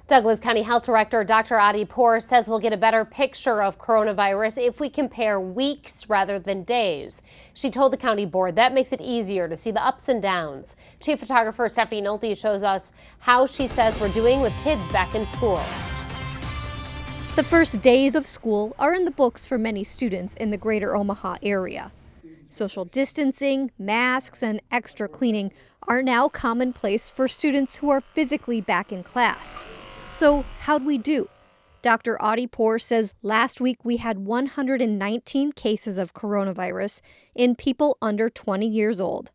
Douglas County Health Director Dr. Adi Poor says we'll get a better picture of coronavirus if we compare weeks rather than days. She told the county board that makes it easier to see the ups and downs. Chief photographer Stephanie Nolte shows us how she says we're doing with kids back in school. The first days of school are in the books for many students in the greater Omaha area. Social distancing, masks, and extra cleaning are now commonplace for students who are physically back in class. So how'd we do? Dr. Adi Poor says last week we had 119 cases of coronavirus in people under 20 years old.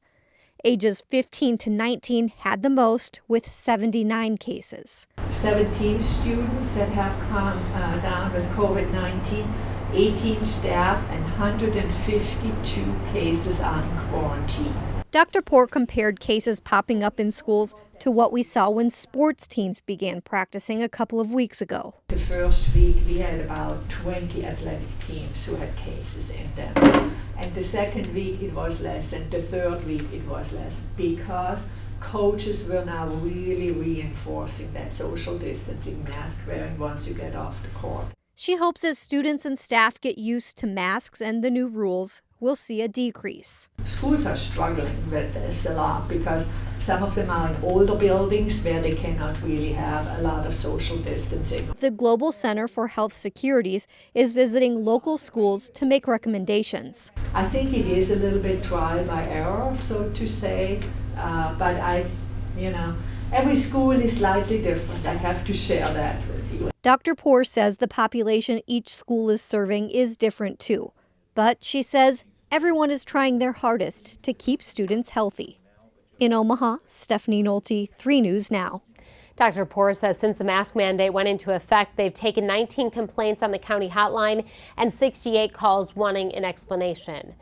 Ages 15 to 19 had the most, with 79 cases. 17 students that have come down with COVID-19, 18 staff, and 152 cases are in quarantine. Dr. Poor compared cases popping up in schools to what we saw when sports teams began practicing a couple of weeks ago. The first week we had about 20 athletic teams who had cases in them. And the second week it was less, and the third week it was less, because coaches were now really reinforcing that social distancing, mask wearing once you get off the court. She hopes as students and staff get used to masks and the new rules, we'll see a decrease. Schools are struggling with this a lot because some of them are in older buildings where they cannot really have a lot of social distancing. The Global Center for Health Securities is visiting local schools to make recommendations. I think it is a little bit trial by error, so to say, but every school is slightly different. I have to share that with you. Dr. Poor says the population each school is serving is different too. But she says everyone is trying their hardest to keep students healthy. In Omaha, Stephanie Nolte, 3 News Now. Dr. Poor says since the mask mandate went into effect, they've taken 19 complaints on the county hotline and 68 calls wanting an explanation.